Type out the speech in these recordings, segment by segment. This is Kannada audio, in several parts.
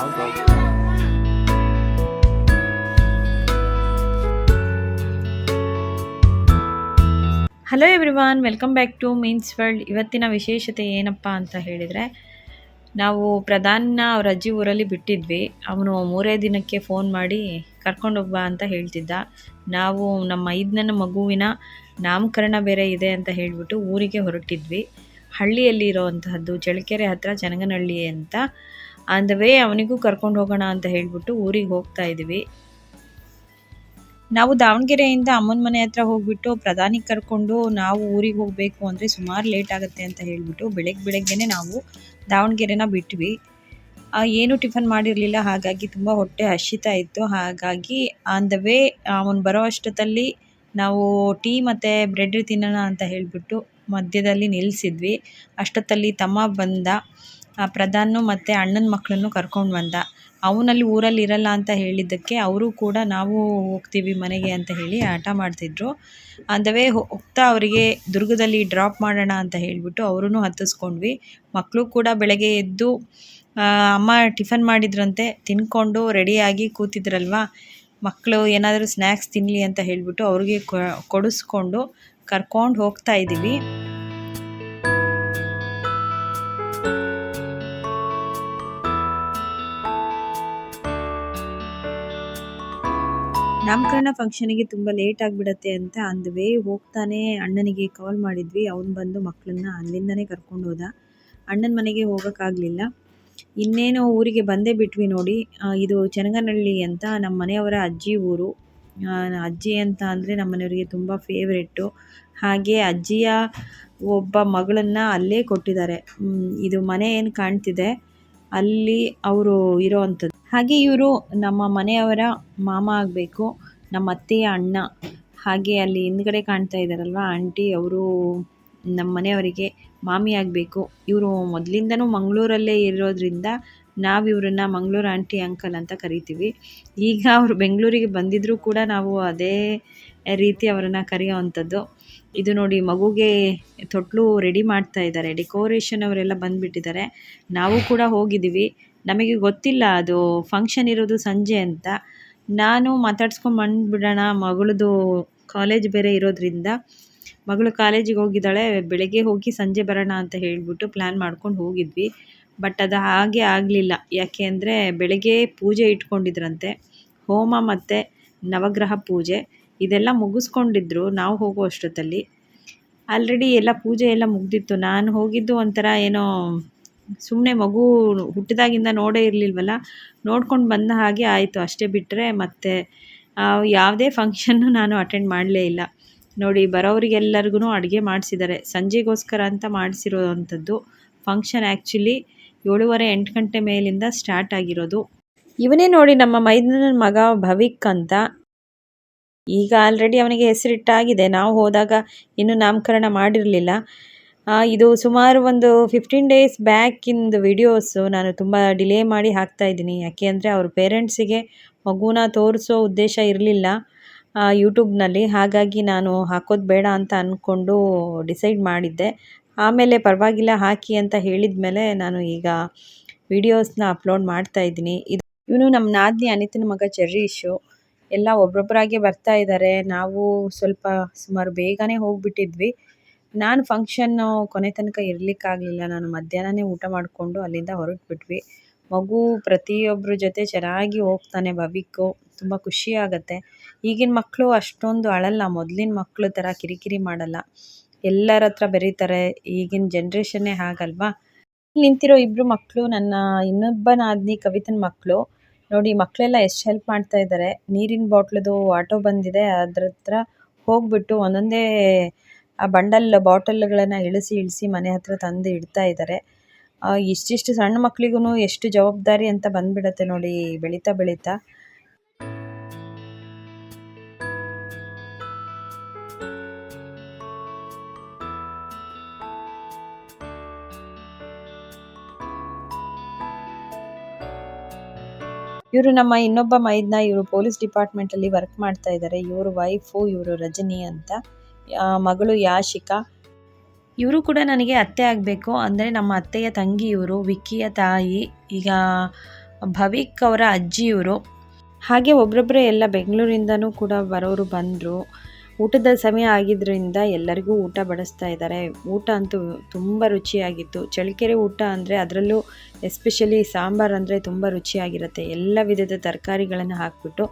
Hello everyone, welcome back to means world. ಇವತ್ತಿನ ವಿಶೇಷತೆ ಏನಪ್ಪ ಅಂತ ಹೇಳಿದರೆ, ನಾವು ಪ್ರಧಾನ್ನ ಅವ್ರ ಅಜ್ಜಿ ಊರಲ್ಲಿ ಬಿಟ್ಟಿದ್ವಿ. ಅವನು 3 ದಿನಕ್ಕೆ ಫೋನ್ ಮಾಡಿ ಕರ್ಕೊಂಡೋಗ್ಬಾ ಅಂತ ಹೇಳ್ತಿದ್ದ. ನಾವು ನಮ್ಮ 5ನೇ ಮಗುವಿನ ನಾಮಕರಣ ಬೇರೆ ಇದೆ ಅಂತ ಹೇಳಿಬಿಟ್ಟು ಊರಿಗೆ ಹೊರಟಿದ್ವಿ. ಹಳ್ಳಿಯಲ್ಲಿ ಇರೋವಂತಹದ್ದು, ಚಳ್ಳಕೆರೆ ಹತ್ರ ಚನಗನಹಳ್ಳಿ ಅಂತ. ಆನ್ ದ ವೇ ಅವನಿಗೂ ಕರ್ಕೊಂಡು ಹೋಗೋಣ ಅಂತ ಹೇಳಿಬಿಟ್ಟು ಊರಿಗೆ ಹೋಗ್ತಾ ಇದ್ವಿ. ನಾವು ದಾವಣಗೆರೆಯಿಂದ ಅಮ್ಮನ ಮನೆ ಹತ್ರ ಹೋಗ್ಬಿಟ್ಟು ಪ್ರಧಾನಿಗೆ ಕರ್ಕೊಂಡು ನಾವು ಊರಿಗೆ ಹೋಗಬೇಕು ಅಂದರೆ ಸುಮಾರು ಲೇಟ್ ಆಗುತ್ತೆ ಅಂತ ಹೇಳಿಬಿಟ್ಟು ಬೆಳಗ್ಗೆನೆ ನಾವು ದಾವಣಗೆರೆನ ಬಿಟ್ವಿ. ಏನು ಟಿಫನ್ ಮಾಡಿರಲಿಲ್ಲ, ಹಾಗಾಗಿ ತುಂಬ ಹೊಟ್ಟೆ ಹಸಿತಾ ಇತ್ತು. ಹಾಗಾಗಿ ಆನ್ ದ ವೇ ಅವನು ಬರೋ ಅಷ್ಟೊತ್ತಲ್ಲಿ ನಾವು ಟೀ ಮತ್ತು ಬ್ರೆಡ್ ತಿನ್ನೋಣ ಅಂತ ಹೇಳಿಬಿಟ್ಟು ಮಧ್ಯದಲ್ಲಿ ನಿಲ್ಲಿಸಿದ್ವಿ. ಅಷ್ಟೊತ್ತಲ್ಲಿ ತಮ್ಮ ಬಂದ, ಪ್ರಧಾನು ಮತ್ತು ಅಣ್ಣನ ಮಕ್ಕಳನ್ನು ಕರ್ಕೊಂಡು ಬಂದ. ಅವನಲ್ಲಿ ಊರಲ್ಲಿ ಇರಲ್ಲ ಅಂತ ಹೇಳಿದ್ದಕ್ಕೆ ಅವರು ಕೂಡ ನಾವು ಹೋಗ್ತೀವಿ ಮನೆಗೆ ಅಂತ ಹೇಳಿ ಆಟ ಮಾಡ್ತಿದ್ರು. ಆನ್ ದ ವೇ ಹೋಗ್ತಾ ಅವರಿಗೆ ದುರ್ಗದಲ್ಲಿ ಡ್ರಾಪ್ ಮಾಡೋಣ ಅಂತ ಹೇಳಿಬಿಟ್ಟು ಅವರೂ ಹತ್ತಿಸ್ಕೊಂಡ್ವಿ. ಮಕ್ಕಳು ಕೂಡ ಬೆಳಗ್ಗೆ ಎದ್ದು ಅಮ್ಮ ಟಿಫನ್ ಮಾಡಿದ್ರಂತೆ, ತಿನ್ಕೊಂಡು ರೆಡಿಯಾಗಿ ಕೂತಿದ್ರಲ್ವ. ಮಕ್ಕಳು ಏನಾದರೂ ಸ್ನ್ಯಾಕ್ಸ್ ತಿನ್ನಲಿ ಅಂತ ಹೇಳಿಬಿಟ್ಟು ಅವ್ರಿಗೆ ಕೊಡಿಸ್ಕೊಂಡು ಕರ್ಕೊಂಡು ಹೋಗ್ತಾ ಇದ್ದೀವಿ. ನಾಮಕರಣ ಫಂಕ್ಷನಿಗೆ ತುಂಬ ಲೇಟ್ ಆಗಿಬಿಡತ್ತೆ ಅಂತ ಆನ್ ದ ವೇ ಹೋಗ್ತಾನೆ ಅಣ್ಣನಿಗೆ ಕಾಲ್ ಮಾಡಿದ್ವಿ. ಅವನು ಬಂದು ಮಕ್ಕಳನ್ನ ಅಲ್ಲಿಂದನೇ ಕರ್ಕೊಂಡು ಹೋದ. ಅಣ್ಣನ ಮನೆಗೆ ಹೋಗೋಕ್ಕಾಗಲಿಲ್ಲ. ಇನ್ನೇನು ಊರಿಗೆ ಬಂದೇ ಬಿಟ್ವಿ ನೋಡಿ. ಇದು ಚನಗನಹಳ್ಳಿ ಅಂತ ನಮ್ಮ ಮನೆಯವರ ಅಜ್ಜಿ ಊರು. ಅಜ್ಜಿ ಅಂತ ಅಂದರೆ ನಮ್ಮ ಮನೆಯವರಿಗೆ ತುಂಬ ಫೇವ್ರೆಟ್ಟು. ಹಾಗೆ ಅಜ್ಜಿಯ ಒಬ್ಬ ಮಗಳನ್ನು ಅಲ್ಲೇ ಕೊಟ್ಟಿದ್ದಾರೆ. ಇದು ಮನೆ ಏನು ಕಾಣ್ತಿದೆ ಅಲ್ಲಿ ಅವರು ಇರೋ ಅಂಥದ್ದು. ಹಾಗೆ ಇವರು ನಮ್ಮ ಮನೆಯವರ ಮಾಮ ಆಗಬೇಕು, ನಮ್ಮ ಅತ್ತೆಯ ಅಣ್ಣ. ಹಾಗೆ ಅಲ್ಲಿ ಹಿಂದ್ಗಡೆ ಕಾಣ್ತಾ ಇದ್ದಾರಲ್ವ ಆಂಟಿ, ಅವರು ನಮ್ಮ ಮನೆಯವರಿಗೆ ಮಾಮಿ ಆಗಬೇಕು. ಇವರು ಮೊದಲಿಂದನೂ ಮಂಗಳೂರಲ್ಲೇ ಇರೋದ್ರಿಂದ ನಾವು ಇವ್ರನ್ನ ಮಂಗಳೂರು ಆಂಟಿ ಅಂಕಲ್ ಅಂತ ಕರಿತೀವಿ. ಈಗ ಅವರು ಬೆಂಗಳೂರಿಗೆ ಬಂದಿದ್ದರೂ ಕೂಡ ನಾವು ಅದೇ ರೀತಿ ಅವರನ್ನು ಕರೆಯೋ ಅಂಥದ್ದು. ಇದು ನೋಡಿ, ಮಗುಗೆ ತೊಟ್ಲು ರೆಡಿ ಮಾಡ್ತಾ ಇದ್ದಾರೆ. ಡೆಕೋರೇಷನ್ ಅವರೆಲ್ಲ ಬಂದುಬಿಟ್ಟಿದ್ದಾರೆ. ನಾವು ಕೂಡ ಹೋಗಿದ್ದೀವಿ. ನಮಗೆ ಗೊತ್ತಿಲ್ಲ ಅದು ಫಂಕ್ಷನ್ ಇರೋದು ಸಂಜೆ ಅಂತ. ನಾನು ಮಾತಾಡ್ಸ್ಕೊಂಡು ಬಂದುಬಿಡೋಣ, ಮಗಳದು ಕಾಲೇಜ್ ಬೇರೆ ಇರೋದ್ರಿಂದ. ಮಗಳು ಕಾಲೇಜಿಗೆ ಹೋಗಿದ್ದಾಳೆ, ಬೆಳಗ್ಗೆ ಹೋಗಿ ಸಂಜೆ ಬರೋಣ ಅಂತ ಹೇಳಿಬಿಟ್ಟು ಪ್ಲ್ಯಾನ್ ಮಾಡ್ಕೊಂಡು ಹೋಗಿದ್ವಿ. ಬಟ್ ಅದು ಹಾಗೆ ಆಗಲಿಲ್ಲ. ಯಾಕೆ ಅಂದರೆ ಬೆಳಗ್ಗೆ ಪೂಜೆ ಇಟ್ಕೊಂಡಿದ್ರಂತೆ, ಹೋಮ ಮತ್ತು ನವಗ್ರಹ ಪೂಜೆ ಇದೆಲ್ಲ ಮುಗಿಸ್ಕೊಂಡಿದ್ರು ನಾವು ಹೋಗೋ ಅಷ್ಟೊತ್ತಲ್ಲಿ. ಆಲ್ರೆಡಿ ಎಲ್ಲ ಪೂಜೆ ಎಲ್ಲ ಮುಗ್ದಿತ್ತು. ನಾನು ಹೋಗಿದ್ದು ಒಂಥರ ಏನೋ ಸುಮ್ಮನೆ ಮಗು ಹುಟ್ಟಿದಾಗಿಂದ ನೋಡೇ ಇರಲಿಲ್ವಲ್ಲ, ನೋಡ್ಕೊಂಡು ಬಂದ ಹಾಗೆ ಆಯಿತು ಅಷ್ಟೇ. ಬಿಟ್ಟರೆ ಮತ್ತು ಯಾವುದೇ ಫಂಕ್ಷನ್ನು ನಾನು ಅಟೆಂಡ್ ಮಾಡಲೇ ಇಲ್ಲ. ನೋಡಿ, ಬರೋರಿಗೆಲ್ಲರಿಗೂ ಅಡುಗೆ ಮಾಡಿಸಿದ್ದಾರೆ. ಸಂಜೆಗೋಸ್ಕರ ಅಂತ ಮಾಡಿಸಿರೋ ಅಂಥದ್ದು ಫಂಕ್ಷನ್. ಆ್ಯಕ್ಚುಲಿ 7:30-8 ಗಂಟೆ ಮೇಲಿಂದ ಸ್ಟಾರ್ಟ್ ಆಗಿರೋದು. ಇವನೇ ನೋಡಿ ನಮ್ಮ ಮೈದನನ ಮಗ ಭವಿಕ್ ಅಂತ. ಈಗ ಆಲ್ರೆಡಿ ಅವನಿಗೆ ಹೆಸರಿಟ್ಟಾಗಿದೆ. ನಾವು ಹೋದಾಗ ಇನ್ನೂ ನಾಮಕರಣ ಮಾಡಿರಲಿಲ್ಲ. ಇದು ಸುಮಾರು ಒಂದು 15 ಡೇಸ್ ಬ್ಯಾಕಿಂದು ವಿಡಿಯೋಸು. ನಾನು ತುಂಬ ಡಿಲೇ ಮಾಡಿ ಹಾಕ್ತಾಯಿದ್ದೀನಿ. ಯಾಕೆ ಅಂದರೆ ಅವ್ರ ಪೇರೆಂಟ್ಸಿಗೆ ಮಗುನ ತೋರಿಸೋ ಉದ್ದೇಶ ಇರಲಿಲ್ಲ ಯೂಟ್ಯೂಬ್ನಲ್ಲಿ. ಹಾಗಾಗಿ ನಾನು ಹಾಕೋದು ಬೇಡ ಅಂತ ಅಂದ್ಕೊಂಡು ಡಿಸೈಡ್ ಮಾಡಿದ್ದೆ. ಆಮೇಲೆ ಪರವಾಗಿಲ್ಲ ಹಾಕಿ ಅಂತ ಹೇಳಿದ ಮೇಲೆ ನಾನು ಈಗ ವಿಡಿಯೋಸ್ನ ಅಪ್ಲೋಡ್ ಮಾಡ್ತಾಯಿದ್ದೀನಿ. ಇವನು ನಮ್ಮ ನಾದಿನಿ ಅನಿತನ ಮಗ ಚೆರ್ರೀಶು. ಎಲ್ಲ ಒಬ್ಬೊಬ್ಬರಾಗೆ ಬರ್ತಾ ಇದ್ದಾರೆ. ನಾವು ಸ್ವಲ್ಪ ಸುಮಾರು ಬೇಗನೆ ಹೋಗಿಬಿಟ್ಟಿದ್ವಿ. ನಾನು ಫಂಕ್ಷನ್ನು ಕೊನೆ ತನಕ ಇರಲಿಕ್ಕಾಗಲಿಲ್ಲ. ನಾನು ಮಧ್ಯಾಹ್ನನೇ ಊಟ ಮಾಡಿಕೊಂಡು ಅಲ್ಲಿಂದ ಹೊರಟ್ಬಿಟ್ವಿ. ಮಗು ಪ್ರತಿಯೊಬ್ಬರ ಜೊತೆ ಚೆನ್ನಾಗಿ ಹೋಗ್ತಾನೆ ಭವಿಕ್ಕು. ತುಂಬ ಖುಷಿ ಆಗುತ್ತೆ. ಈಗಿನ ಮಕ್ಕಳು ಅಷ್ಟೊಂದು ಅಳಲ್ಲ, ಮೊದಲಿನ ಮಕ್ಕಳು ಥರ ಕಿರಿಕಿರಿ ಮಾಡಲ್ಲ, ಎಲ್ಲರ ಹತ್ರ ಬೆರೀತಾರೆ. ಈಗಿನ ಜನ್ರೇಷನ್ನೇ ಹಾಗಲ್ವಾ. ನಿಂತಿರೋ ಇಬ್ಬರು ಮಕ್ಕಳು ನನ್ನ ಇನ್ನೊಬ್ಬ ನಾದಿನಿ ಕವಿತನ ಮಕ್ಕಳು. ನೋಡಿ, ಮಕ್ಕಳೆಲ್ಲ ಎಷ್ಟು ಹೆಲ್ಪ್ ಮಾಡ್ತಾ ಇದ್ದಾರೆ. ನೀರಿನ ಬಾಟ್ಲದು ಆಟೋ ಬಂದಿದೆ, ಅದ್ರ ಹತ್ರ ಹೋಗ್ಬಿಟ್ಟು ಒಂದೊಂದೇ ಆ ಬಾಟಲ್ಗಳನ್ನು ಇಳಿಸಿ ಮನೆ ಹತ್ರ ತಂದು ಇಡ್ತಾ ಇದ್ದಾರೆ. ಇಷ್ಟಿಷ್ಟು ಸಣ್ಣ ಮಕ್ಕಳಿಗೂ ಎಷ್ಟು ಜವಾಬ್ದಾರಿ ಅಂತ ಬಂದ್ಬಿಡತ್ತೆ ನೋಡಿ ಬೆಳೀತಾ. ಇವರು ನಮ್ಮ ಇನ್ನೊಬ್ಬ ಮೈದ್ನ. ಇವರು ಪೊಲೀಸ್ ಡಿಪಾರ್ಟ್ಮೆಂಟಲ್ಲಿ ವರ್ಕ್ ಮಾಡ್ತಾ ಇದ್ದಾರೆ. ಇವರು ವೈಫು, ಇವರು ರಜನಿ ಅಂತ, ಮಗಳು ಯಾಶಿಕಾ. ಇವರು ಕೂಡ ನನಗೆ ಅತ್ತೆ ಆಗಬೇಕು. ಅಂದರೆ ನಮ್ಮ ಅತ್ತೆಯ ತಂಗಿ ಇವರು, ವಿಕ್ಕಿಯ ತಾಯಿ. ಈಗ ಭವಿಕ್ ಅವರ ಅಜ್ಜಿ ಇವರು. ಹಾಗೆ ಒಬ್ಬೊಬ್ಬರೇ ಎಲ್ಲ ಬೆಂಗಳೂರಿಂದನೂ ಕೂಡ ಬರೋರು ಬಂದರು. ಊಟದ ಸಮಯ ಆಗಿದ್ದರಿಂದ ಎಲ್ಲರಿಗೂ ಊಟ ಬಡಿಸ್ತಾ ಇದ್ದಾರೆ. ಊಟ ಅಂತೂ ತುಂಬ ರುಚಿಯಾಗಿತ್ತು. ಚಳ್ಳಕೆರೆ ಊಟ ಅಂದರೆ ಅದರಲ್ಲೂ ಎಸ್ಪೆಷಲಿ ಸಾಂಬಾರು ಅಂದರೆ ತುಂಬ ರುಚಿಯಾಗಿರುತ್ತೆ. ಎಲ್ಲ ವಿಧದ ತರಕಾರಿಗಳನ್ನು ಹಾಕಿಬಿಟ್ಟು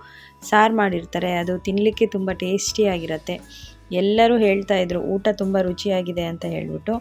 ಸಾರು ಮಾಡಿರ್ತಾರೆ. ಅದು ತಿನ್ನಲಿಕ್ಕೆ ತುಂಬ ಟೇಸ್ಟಿಯಾಗಿರುತ್ತೆ. ಎಲ್ಲರೂ ಹೇಳ್ತಾಯಿದ್ರು ಊಟ ತುಂಬ ರುಚಿಯಾಗಿದೆ ಅಂತ ಹೇಳ್ಬಿಟ್ಟು.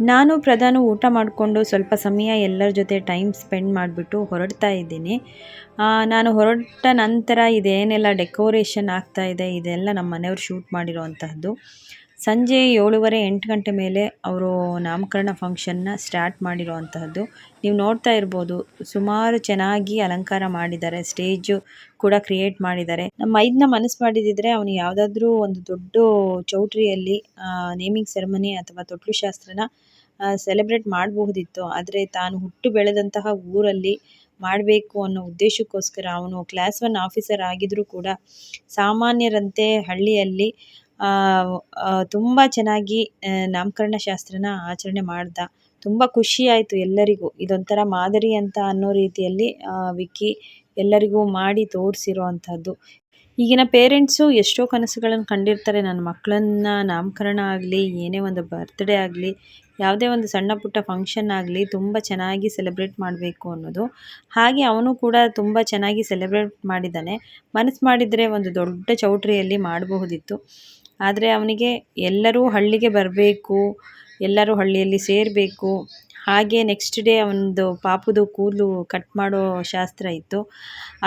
ನಾನು ಪ್ರಧಾನ ಊಟ ಮಾಡಿಕೊಂಡು ಸ್ವಲ್ಪ ಸಮಯ ಎಲ್ಲರ ಜೊತೆ ಟೈಮ್ ಸ್ಪೆಂಡ್ ಮಾಡಿಬಿಟ್ಟು ಹೊರಡ್ತಾ ಇದ್ದೀನಿ. ನಾನು ಹೊರಟ ನಂತರ ಇದೇನೆಲ್ಲ ಡೆಕೋರೇಷನ್ ಆಗ್ತಾ ಇದೆ ಇದೆಲ್ಲ ನಮ್ಮ ಮನೆಯವರು ಶೂಟ್ ಮಾಡಿರೋವಂತಹದ್ದು. ಸಂಜೆ 7:30 8 ಗಂಟೆ ಮೇಲೆ ಅವರು ನಾಮಕರಣ ಫಂಕ್ಷನ್ನ ಸ್ಟಾರ್ಟ್ ಮಾಡಿರೋವಂತಹದ್ದು. ನೀವು ನೋಡ್ತಾ ಇರ್ಬೋದು ಸುಮಾರು ಚೆನ್ನಾಗಿ ಅಲಂಕಾರ ಮಾಡಿದ್ದಾರೆ. ಸ್ಟೇಜು ಕೂಡ ಕ್ರಿಯೇಟ್ ಮಾಡಿದ್ದಾರೆ. ನಮ್ಮ ಮೈದ್ನ ಮನಸ್ಸು ಮಾಡಿದಿದ್ರೆ ಅವನು ಯಾವುದಾದ್ರೂ ಒಂದು ದೊಡ್ಡ ಚೌಟ್ರಿಯಲ್ಲಿ ನೇಮಿಂಗ್ ಸೆರೆಮನಿ ಅಥವಾ ತೊಟ್ಲು ಶಾಸ್ತ್ರನ ಸೆಲೆಬ್ರೇಟ್ ಮಾಡಬಹುದಿತ್ತು. ಆದರೆ ತಾನು ಹುಟ್ಟು ಬೆಳೆದಂತಹ ಊರಲ್ಲಿ ಮಾಡಬೇಕು ಅನ್ನೋ ಉದ್ದೇಶಕ್ಕೋಸ್ಕರ ಅವನು ಕ್ಲಾಸ್ 1 ಆಫೀಸರ್ ಆಗಿದ್ರೂ ಕೂಡ ಸಾಮಾನ್ಯರಂತೆ ಹಳ್ಳಿಯಲ್ಲಿ ತುಂಬ ಚೆನ್ನಾಗಿ ನಾಮಕರಣ ಶಾಸ್ತ್ರನ ಆಚರಣೆ ಮಾಡ್ದ. ತುಂಬ ಖುಷಿ ಆಯಿತು ಎಲ್ಲರಿಗೂ. ಇದೊಂಥರ ಮಾದರಿ ಅಂತ ಅನ್ನೋ ರೀತಿಯಲ್ಲಿ ವಿಕ್ಕಿ ಎಲ್ಲರಿಗೂ ಮಾಡಿ ತೋರಿಸಿರೋ ಅಂಥದ್ದು. ಈಗಿನ ಪೇರೆಂಟ್ಸು ಎಷ್ಟೋ ಕನಸುಗಳನ್ನು ಕಂಡಿರ್ತಾರೆ. ನನ್ನ ಮಕ್ಕಳನ್ನ ನಾಮಕರಣ ಆಗಲಿ ಏನೇ ಒಂದು ಬರ್ತ್ಡೇ ಆಗಲಿ ಯಾವುದೇ ಒಂದು ಸಣ್ಣ ಪುಟ್ಟ ಫಂಕ್ಷನ್ ಆಗಲಿ ತುಂಬ ಚೆನ್ನಾಗಿ ಸೆಲೆಬ್ರೇಟ್ ಮಾಡಬೇಕು ಅನ್ನೋದು. ಹಾಗೆ ಅವನು ಕೂಡ ತುಂಬ ಚೆನ್ನಾಗಿ ಸೆಲೆಬ್ರೇಟ್ ಮಾಡಿದ್ದಾನೆ. ಮನಸ್ಸು ಮಾಡಿದರೆ ಒಂದು ದೊಡ್ಡ ಚೌಟ್ರಿಯಲ್ಲಿ ಮಾಡಬಹುದಿತ್ತು. ಆದರೆ ಅವನಿಗೆ ಎಲ್ಲರೂ ಹಳ್ಳಿಗೆ ಬರಬೇಕು, ಎಲ್ಲರೂ ಹಳ್ಳಿಯಲ್ಲಿ ಸೇರಬೇಕು. ಹಾಗೆ ನೆಕ್ಸ್ಟ್ ಡೇ ಒಂದು ಪಾಪುದು ಕೂದಲು ಕಟ್ ಮಾಡೋ ಶಾಸ್ತ್ರ ಇತ್ತು.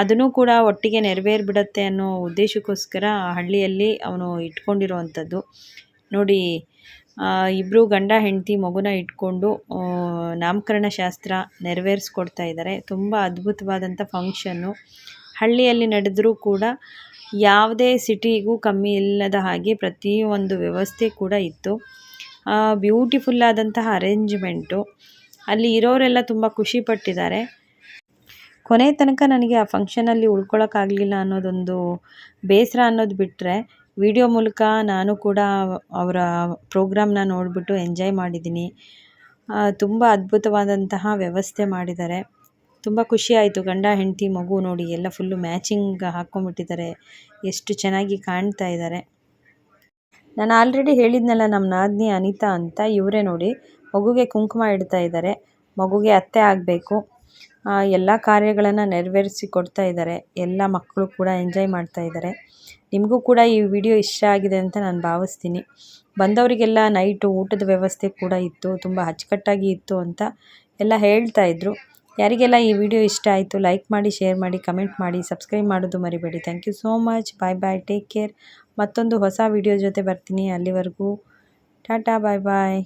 ಅದನ್ನು ಕೂಡ ಒಟ್ಟಿಗೆ ನೆರವೇರಿಬಿಡತ್ತೆ ಅನ್ನೋ ಉದ್ದೇಶಕ್ಕೋಸ್ಕರ ಹಳ್ಳಿಯಲ್ಲಿ ಅವನು ಇಟ್ಕೊಂಡಿರೋವಂಥದ್ದು. ನೋಡಿ ಇಬ್ಬರು ಗಂಡ ಹೆಂಡತಿ ಮಗುನ ಇಟ್ಕೊಂಡು ನಾಮಕರಣ ಶಾಸ್ತ್ರ ನೆರವೇರಿಸ್ಕೊಡ್ತಾ ಇದ್ದಾರೆ. ತುಂಬ ಅದ್ಭುತವಾದಂಥ ಫಂಕ್ಷನ್ನು. ಹಳ್ಳಿಯಲ್ಲಿ ನಡೆದರೂ ಕೂಡ ಯಾವುದೇ ಸಿಟಿಗೂ ಕಮ್ಮಿ ಇಲ್ಲದ ಹಾಗೆ ಪ್ರತಿಯೊಂದು ವ್ಯವಸ್ಥೆ ಕೂಡ ಇತ್ತು. ಬ್ಯೂಟಿಫುಲ್ ಆದಂತಹ ಅರೇಂಜ್ಮೆಂಟು. ಅಲ್ಲಿ ಇರೋರೆಲ್ಲ ತುಂಬ ಖುಷಿಪಟ್ಟಿದ್ದಾರೆ. ಕೊನೆ ತನಕ ನನಗೆ ಆ ಫಂಕ್ಷನಲ್ಲಿ ಉಳ್ಕೊಳ್ಳೋಕ್ಕಾಗಲಿಲ್ಲ ಅನ್ನೋದೊಂದು ಬೇಸರ ಅನ್ನೋದು ಬಿಟ್ಟರೆ ವಿಡಿಯೋ ಮೂಲಕ ನಾನು ಕೂಡ ಅವರ ಪ್ರೋಗ್ರಾಮ್ನ ನೋಡಿಬಿಟ್ಟು ಎಂಜಾಯ್ ಮಾಡಿದ್ದೀನಿ. ತುಂಬ ಅದ್ಭುತವಾದಂತಹ ವ್ಯವಸ್ಥೆ ಮಾಡಿದ್ದಾರೆ. ತುಂಬ ಖುಷಿ ಆಯಿತು. ಗಂಡ ಹೆಂಡತಿ ಮಗು ನೋಡಿ ಎಲ್ಲ ಫುಲ್ಲು ಮ್ಯಾಚಿಂಗ್ ಹಾಕ್ಕೊಂಬಿಟ್ಟಿದ್ದಾರೆ. ಎಷ್ಟು ಚೆನ್ನಾಗಿ ಕಾಣ್ತಾ ಇದ್ದಾರೆ. ನಾನು ಆಲ್ರೆಡಿ ಹೇಳಿದ್ನಲ್ಲ ನಮ್ಮ ನಾದಿನಿ ಅನಿತಾ ಅಂತ. ಇವರೇ ನೋಡಿ ಮಗುಗೆ ಕುಂಕುಮ ಇಡ್ತಾ ಇದ್ದಾರೆ. ಮಗುಗೆ ಅತ್ತೆ ಆಗಬೇಕು. ಎಲ್ಲ ಕಾರ್ಯಗಳನ್ನು ನೆರವೇರಿಸಿ ಕೊಡ್ತಾ ಇದ್ದಾರೆ. ಎಲ್ಲ ಮಕ್ಕಳು ಕೂಡ ಎಂಜಾಯ್ ಮಾಡ್ತಾ ಇದ್ದಾರೆ. ನಿಮಗೂ ಕೂಡ ಈ ವಿಡಿಯೋ ಇಷ್ಟ ಆಗಿದೆ ಅಂತ ನಾನು ಭಾವಿಸ್ತೀನಿ. ಬಂದವರಿಗೆಲ್ಲ ನೈಟು ಊಟದ ವ್ಯವಸ್ಥೆ ಕೂಡ ಇತ್ತು. ತುಂಬ ಅಚ್ಚುಕಟ್ಟಾಗಿ ಇತ್ತು ಅಂತ ಎಲ್ಲ ಹೇಳ್ತಾ ಇದ್ರು. ಯಾರಿಗೆಲ್ಲ ಈ ವಿಡಿಯೋ ಇಷ್ಟ ಆಯಿತು ಲೈಕ್ ಮಾಡಿ, ಶೇರ್ ಮಾಡಿ, ಕಮೆಂಟ್ ಮಾಡಿ, ಸಬ್ಸ್ಕ್ರೈಬ್ ಮಾಡೋದು ಮರಿಬೇಡಿ. Thank you so much. Bye bye, take care. ಮತ್ತೊಂದು ಹೊಸ ವಿಡಿಯೋ ಜೊತೆ ಬರ್ತೀನಿ. ಅಲ್ಲಿವರೆಗೂ ಟಾಟಾ, ಬಾಯ್ ಬಾಯ್.